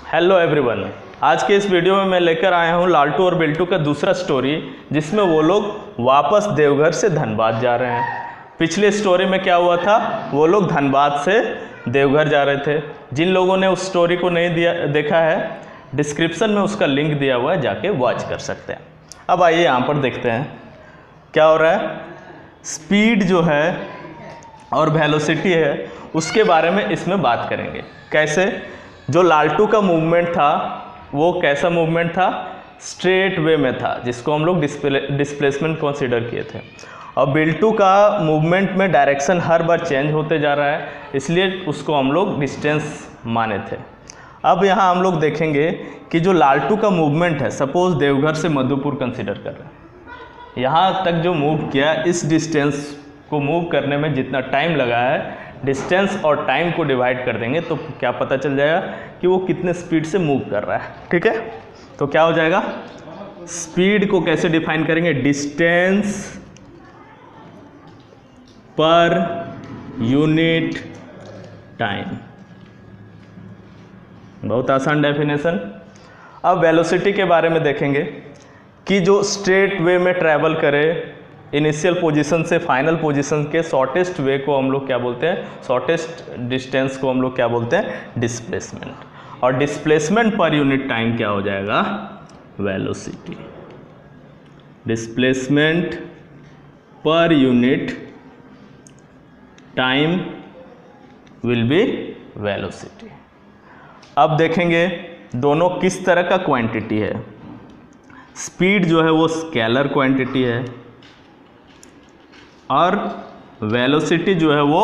Hello everyone, आज के इस वीडियो में मैं लेकर आया हूं लालटू और बिल्टू का दूसरा स्टोरी, जिसमें वो लोग वापस देवघर से धनबाद जा रहे हैं। पिछले स्टोरी में क्या हुआ था, वो लोग धनबाद से देवघर जा रहे थे। जिन लोगों ने उस स्टोरी को नहीं देखा है, डिस्क्रिप्शन में उसका लिंक दिया हुआ है, जाके वॉच कर सकते हैं। अब आइए यहाँ पर देखते हैं क्या हो रहा है। स्पीड जो है और वेलोसिटी है, उसके बारे में इसमें बात करेंगे। कैसे, जो लालटू का मूवमेंट था वो कैसा मूवमेंट था, स्ट्रेट वे में था, जिसको हम लोग डिस्प्लेसमेंट कंसीडर किए थे। और बिल्टू का मूवमेंट में डायरेक्शन हर बार चेंज होते जा रहा है, इसलिए उसको हम लोग डिस्टेंस माने थे। अब यहाँ हम लोग देखेंगे कि जो लालटू का मूवमेंट है, सपोज देवघर से मधुपुर कंसीडर कर रहे हैं, यहाँ तक जो मूव किया, इस डिस्टेंस को मूव करने में जितना टाइम लगा है, डिस्टेंस और टाइम को डिवाइड कर देंगे तो क्या पता चल जाएगा कि वो कितने स्पीड से मूव कर रहा है। ठीक है, तो क्या हो जाएगा, स्पीड को कैसे डिफाइन करेंगे, डिस्टेंस पर यूनिट टाइम। बहुत आसान डेफिनेशन। अब वेलोसिटी के बारे में देखेंगे कि जो स्ट्रेट वे में ट्रैवल करे, इनिशियल पोजीशन से फाइनल पोजीशन के शॉर्टेस्ट वे को हम लोग क्या बोलते हैं, शॉर्टेस्ट डिस्टेंस को हम लोग क्या बोलते हैं, डिस्प्लेसमेंट। और डिस्प्लेसमेंट पर यूनिट टाइम क्या हो जाएगा, velocity. Displacement per unit time will be velocity. अब देखेंगे दोनों किस तरह का क्वांटिटी है। स्पीड जो है वो स्केलर क्वांटिटी है और वेलोसिटी जो है वो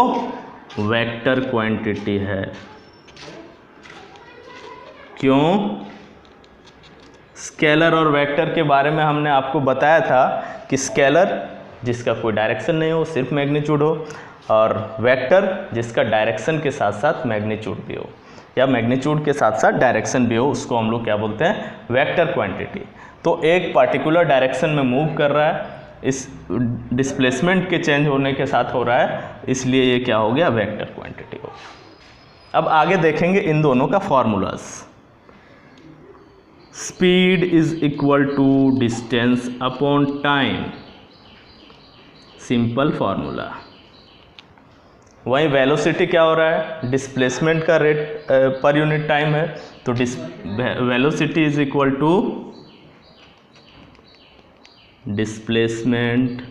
वेक्टर क्वांटिटी है। क्यों, स्केलर और वेक्टर के बारे में हमने आपको बताया था कि स्केलर जिसका कोई डायरेक्शन नहीं हो, सिर्फ मैग्नीट्यूड हो, और वेक्टर जिसका डायरेक्शन के साथ साथ मैग्नीट्यूड भी हो, या मैग्नीट्यूड के साथ साथ डायरेक्शन भी हो, उसको हम लोग क्या बोलते हैं, वेक्टर क्वांटिटी। तो एक पार्टिकुलर डायरेक्शन में मूव कर रहा है, इस डिस्प्लेसमेंट के चेंज होने के साथ हो रहा है, इसलिए ये क्या हो गया, वेक्टर क्वांटिटी हो गया। अब आगे देखेंगे इन दोनों का formulas. Speed is equal to distance upon time, simple formula. वहीं वेलोसिटी क्या हो रहा है, डिस्प्लेसमेंट का रेट पर यूनिट टाइम है, तो velocity is equal to displacement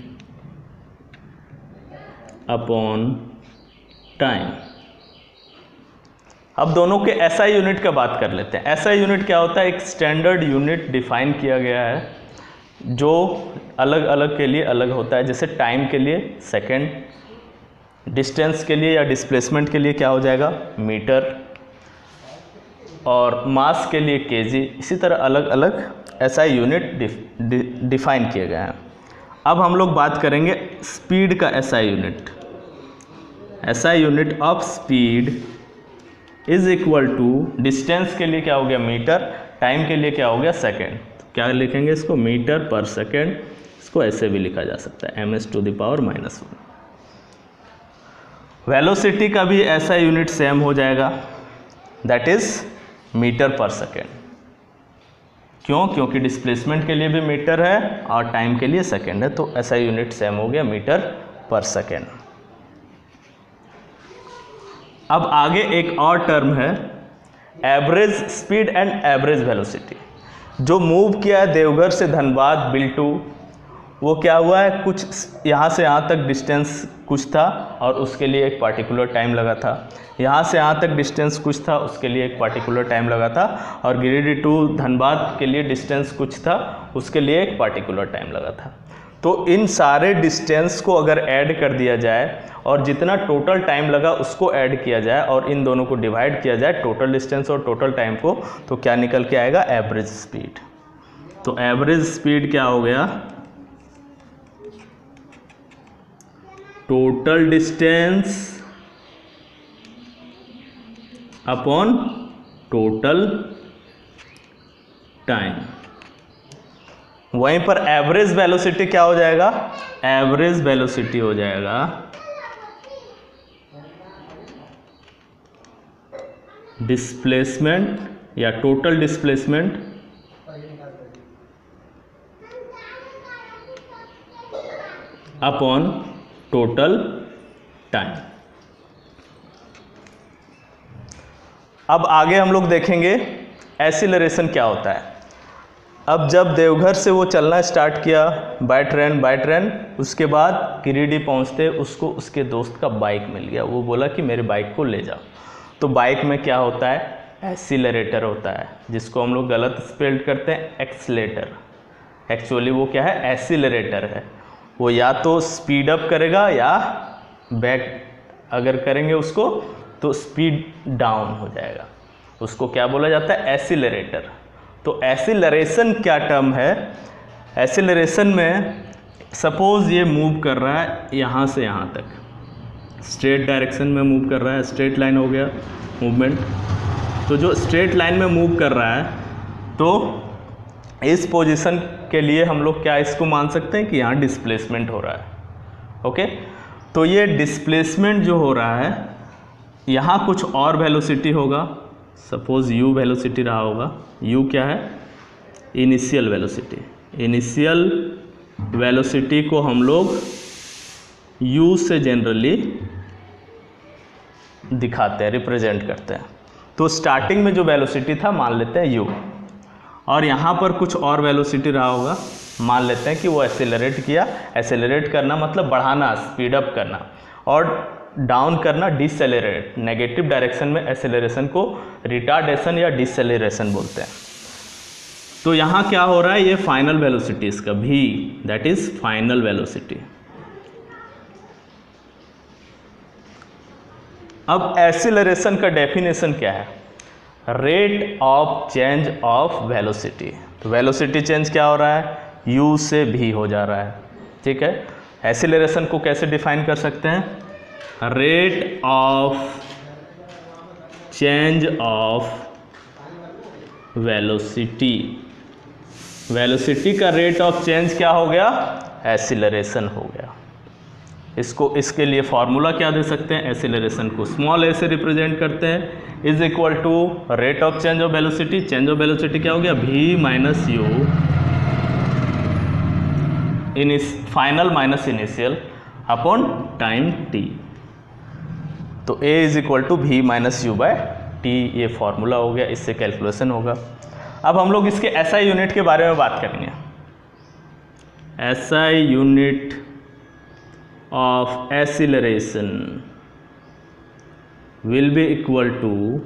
upon time. अब दोनों के एसआई यूनिट का बात कर लेते हैं। एसआई यूनिट क्या होता है, एक स्टैंडर्ड यूनिट डिफाइन किया गया है, जो अलग अलग के लिए अलग होता है। जैसे टाइम के लिए सेकेंड, डिस्टेंस के लिए या डिस्प्लेसमेंट के लिए क्या हो जाएगा, मीटर, और मास के लिए केजी। इसी तरह अलग अलग एसआई यूनिट डिफाइन किए गए हैं। अब हम लोग बात करेंगे स्पीड का SI unit. SI unit of speed is equal to, distance के लिए क्या हो गया, मीटर, टाइम के लिए क्या हो गया, सेकेंड। तो क्या लिखेंगे इसको, मीटर पर सेकेंड। इसको ऐसे भी लिखा जा सकता है, ms⁻⁻1। वेलोसिटी का भी ऐसा यूनिट सेम हो जाएगा, that is metre per second. क्यों, क्योंकि डिस्प्लेसमेंट के लिए भी मीटर है और टाइम के लिए सेकेंड है, तो ऐसा यूनिट सेम हो गया, मीटर पर सेकेंड। अब आगे एक और टर्म है, average speed and average velocity. जो मूव किया है देवघर से धनबाद बिल्टू, वो क्या हुआ है, कुछ यहाँ से यहाँ तक डिस्टेंस कुछ था और उसके लिए एक पार्टिकुलर टाइम लगा था। यहाँ से यहाँ तक डिस्टेंस कुछ था, उसके लिए एक पार्टिकुलर टाइम लगा था। और गिरिडीह टू धनबाद के लिए डिस्टेंस कुछ था, उसके लिए एक पार्टिकुलर टाइम लगा था। तो इन सारे डिस्टेंस को अगर ऐड कर दिया जाए और जितना टोटल टाइम लगा उसको ऐड किया जाए और इन दोनों को डिवाइड किया जाए, टोटल डिस्टेंस और टोटल टाइम को, तो क्या निकल के आएगा, एवरेज स्पीड। तो एवरेज स्पीड क्या हो गया, total distance upon total time. वहीं पर एवरेज वेलोसिटी क्या हो जाएगा, एवरेज वेलोसिटी हो जाएगा डिस्प्लेसमेंट या total displacement upon total time. अब आगे हम लोग देखेंगे एक्सीलरेशन क्या होता है। अब जब देवघर से वो चलना स्टार्ट किया बाय ट्रेन, उसके बाद गिरिडीह पहुंचते उसको उसके दोस्त का बाइक मिल गया। वो बोला कि मेरे बाइक को ले जाओ। तो बाइक में क्या होता है, एक्सीलरेटर होता है, जिसको हम लोग गलत स्पेल्ड करते हैं एक्सलेटर। एक्चुअली वो क्या है, एक्सीलरेटर है। वो या तो स्पीड अप करेगा या बैक अगर करेंगे उसको तो स्पीड डाउन हो जाएगा। उसको क्या बोला जाता है, एक्सीलरेटर। तो एक्सीलरेशन क्या टर्म है, एक्सीलरेशन में सपोज ये मूव कर रहा है यहाँ से यहाँ तक, स्ट्रेट डायरेक्शन में मूव कर रहा है, स्ट्रेट लाइन हो गया मूवमेंट। तो जो स्ट्रेट लाइन में मूव कर रहा है तो इस पोजीशन के लिए हम लोग क्या इसको मान सकते हैं कि यहाँ डिस्प्लेसमेंट हो रहा है। ओके, तो ये डिस्प्लेसमेंट जो हो रहा है यहाँ कुछ और वेलोसिटी होगा, सपोज u वेलोसिटी रहा होगा। u क्या है, इनिशियल वेलोसिटी। इनिशियल वेलोसिटी को हम लोग u से जनरली दिखाते हैं, रिप्रेजेंट करते हैं। तो स्टार्टिंग में जो वेलोसिटी था मान लेते हैं u, और यहाँ पर कुछ और वेलोसिटी रहा होगा, मान लेते हैं कि वो एक्सेलरेट किया। एक्सेलरेट करना मतलब बढ़ाना, स्पीड अप करना, और डाउन करना डिसेलेरेट। नेगेटिव डायरेक्शन में एक्सेलरेशन को रिटार्डेशन या डिसेलेरेशन बोलते हैं। तो यहाँ क्या हो रहा है, ये फाइनल वेलोसिटी इसका v, that is final velocity. अब एक्सेलरेशन का डेफिनेशन क्या है, rate of change of velocity. तो वेलोसिटी चेंज क्या हो रहा है, u से v हो जा रहा है। ठीक है, एक्सेलरेशन को कैसे डिफाइन कर सकते हैं, rate of change of velocity. Velocity का रेट ऑफ चेंज क्या हो गया, एक्सेलरेशन हो गया। इसके लिए फॉर्मूला क्या दे सकते हैं, एक्सेलरेशन को स्मॉल a से रिप्रेजेंट करते हैं, is equal to rate of change of velocity. Change of velocity क्या हो गया, v minus u in final minus initial upon time t। तो a is equal to v minus u by t, ये formula हो गया, इससे calculation होगा। अब हम लोग इसके SI यूनिट के बारे में बात करेंगे। SI unit of acceleration will be equal to,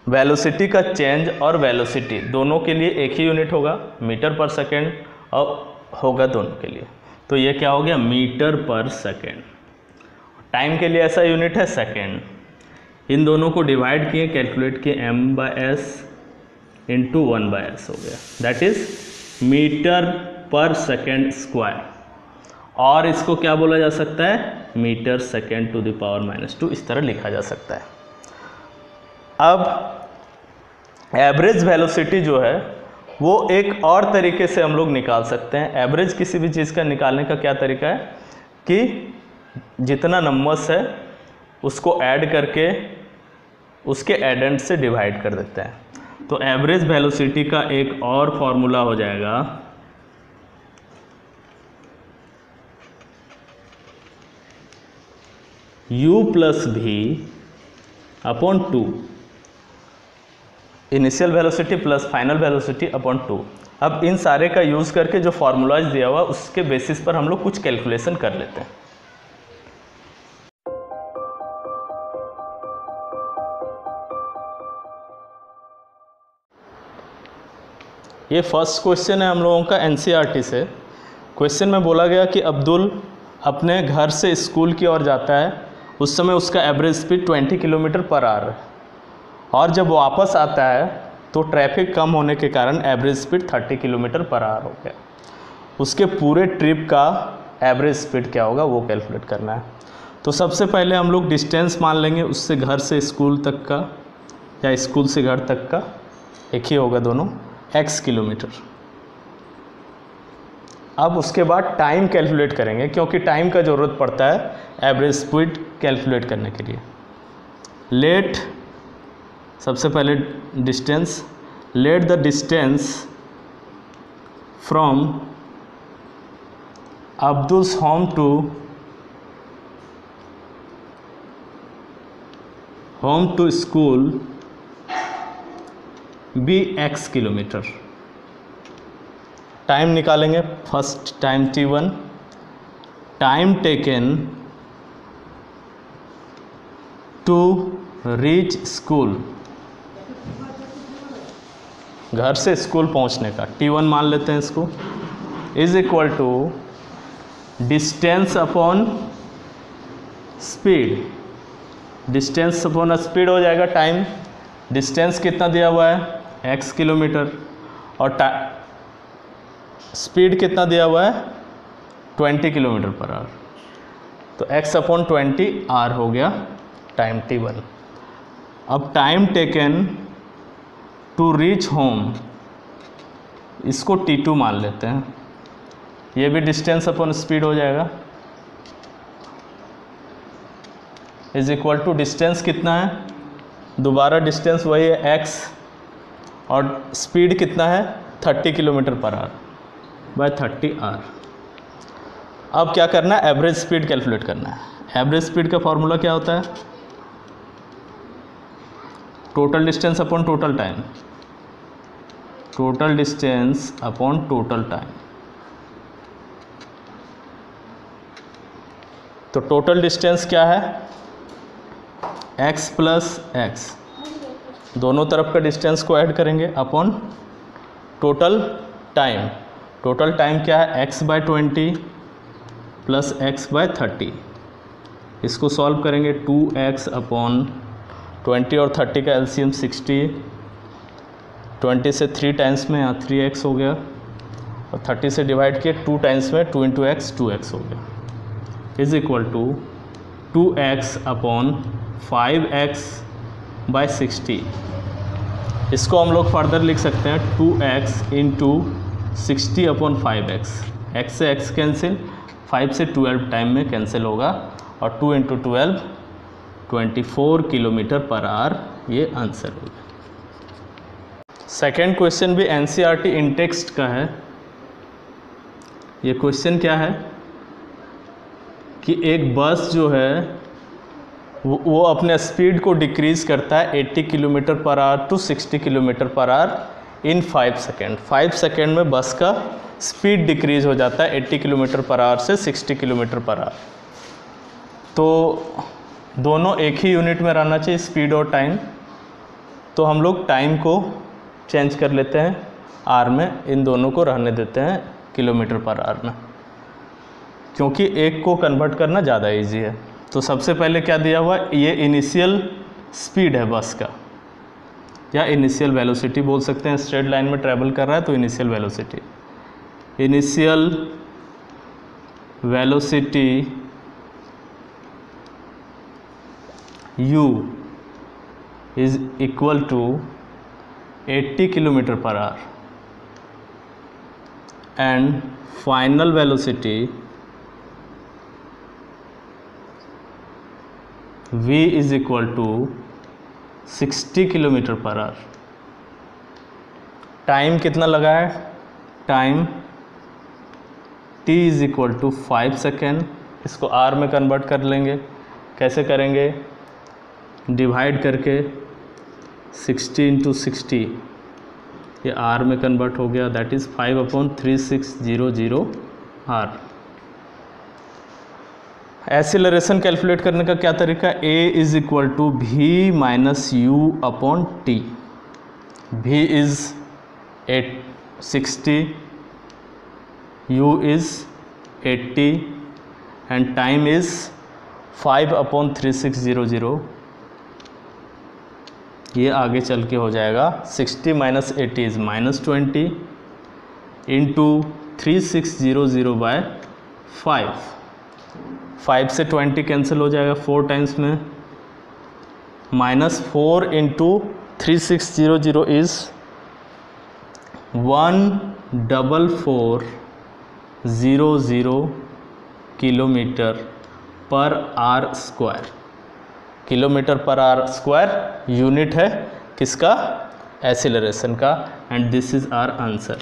velocity का चेंज और वेलोसिटी दोनों के लिए एक ही यूनिट होगा, मीटर पर सेकेंड, और होगा दोनों के लिए। तो ये क्या हो गया, मीटर पर सेकेंड। टाइम के लिए ऐसा यूनिट है सेकेंड। इन दोनों को डिवाइड किए, कैलकुलेट किए, m/s इंटू 1/s हो गया, that is metre per second square. और इसको क्या बोला जा सकता है, metre second to the power -2, इस तरह लिखा जा सकता है। अब एवरेज वेलोसिटी जो है वो एक और तरीके से हम लोग निकाल सकते हैं। एवरेज किसी भी चीज़ का निकालने का क्या तरीका है कि जितना नंबर्स है उसको ऐड करके उसके एडेंड से डिवाइड कर देते हैं। तो एवरेज वेलोसिटी का एक और फॉर्मूला हो जाएगा u plus v upon 2, initial velocity plus final velocity upon 2। अब इन सारे का यूज़ करके जो फॉर्मूलाज दिया हुआ उसके बेसिस पर हम लोग कुछ कैलकुलेशन कर लेते हैं। ये फर्स्ट क्वेश्चन है हम लोगों का NCERT से। क्वेश्चन में बोला गया कि अब्दुल अपने घर से स्कूल की ओर जाता है, उस समय उसका average speed 20 kilometre per our है, और जब वापस आता है तो ट्रैफिक कम होने के कारण average speed 30 kilometre per our हो गया। उसके पूरे ट्रिप का एवरेज स्पीड क्या होगा वो कैलकुलेट करना है। तो सबसे पहले हम लोग डिस्टेंस मान लेंगे, उससे घर से स्कूल तक का या स्कूल से घर तक का एक ही होगा दोनों, x किलोमीटर। अब उसके बाद टाइम कैलकुलेट करेंगे, क्योंकि टाइम का ज़रूरत पड़ता है एवरेज स्पीड कैलकुलेट करने के लिए। लेट सबसे पहले distance, let the distance from Abdul's home to school be x kilometre. Time निकालेंगे, first time t1, time taken to reach school, घर से स्कूल पहुंचने का t1 मान लेते हैं इसको, is equal to distance upon speed, distance upon speed हो जाएगा टाइम। डिस्टेंस कितना दिया हुआ है x किलोमीटर और स्पीड कितना दिया हुआ है 20 किलोमीटर पर आवर, तो x अपॉन 20 r हो गया टाइम t1। अब time taken to reach home, इसको t2 मान लेते हैं, ये भी डिस्टेंस अपॉन स्पीड हो जाएगा, इज इक्वल टू डिस्टेंस कितना है, दोबारा डिस्टेंस वही है x और स्पीड कितना है 30 kilometre per our bye 30r। अब क्या करना है, एवरेज स्पीड कैलकुलेट करना है। एवरेज स्पीड का फॉर्मूला क्या होता है, total distance upon total time, total distance upon total time. तो टोटल डिस्टेंस क्या है x प्लस x, दोनों तरफ का डिस्टेंस को ऐड करेंगे upon total time. Total time क्या है x by 20 plus x by 30, इसको सॉल्व करेंगे 2x अपॉन 20 और 30 का एलसीएम 60, 20 से 3 टाइम्स में यहाँ 3x हो गया और 30 से डिवाइड किए 2 टाइम्स में 2 इंटू एक्स 2x हो गया, is equal to 2x upon 5x by 60। इसको हम लोग फर्दर लिख सकते हैं 2x into 60 upon 5x, x से x कैंसिल, 5 से 12 टाइम में कैंसिल होगा और 2 इंटू 12 24 किलोमीटर पर आवर, ये आंसर होगा। सेकेंड क्वेश्चन भी एनसीईआरटी इन टेक्स्ट का है। ये क्वेश्चन क्या है कि एक बस जो है वो अपने स्पीड को डिक्रीज़ करता है 80 kilometre per hour to 60 kilometre per hour in 5 second. 5 second में बस का स्पीड डिक्रीज़ हो जाता है 80 किलोमीटर पर आवर से 60 किलोमीटर पर आवर। तो दोनों एक ही यूनिट में रहना चाहिए, स्पीड और टाइम। तो हम लोग टाइम को चेंज कर लेते हैं आर में, इन दोनों को रहने देते हैं किलोमीटर पर आवर में, क्योंकि एक को कन्वर्ट करना ज़्यादा इजी है। तो सबसे पहले क्या दिया हुआ, ये इनिशियल स्पीड है बस का, या इनिशियल वेलोसिटी बोल सकते हैं। स्ट्रेट लाइन में ट्रैवल कर रहा है तो initial velocity, initial velocity u is equal to 80 kilometre per hour and final velocity v is equal to 60 kilometre per hour. Time कितना लगा है, time t is equal to 5 second, इसको r में कन्वर्ट कर लेंगे। कैसे करेंगे, डिवाइड करके 60 इंटू 60, ये r में कन्वर्ट हो गया, that is 5/3600 r। Acceleration calculate करने का क्या तरीका, a is equal to v minus u upon t. v is 60, u is 80 and time is 5/3600। ये आगे चल के हो जाएगा 60 माइनस 80 इज़ -20 इंटू 3600 बाय 5 से 20 कैंसिल हो जाएगा 4 टाइम्स में, -4 into 3600 is 14400 kilometre per r square. Kilometre per r square unit है, किसका? एक्सीलरेशन का। And this is our answer.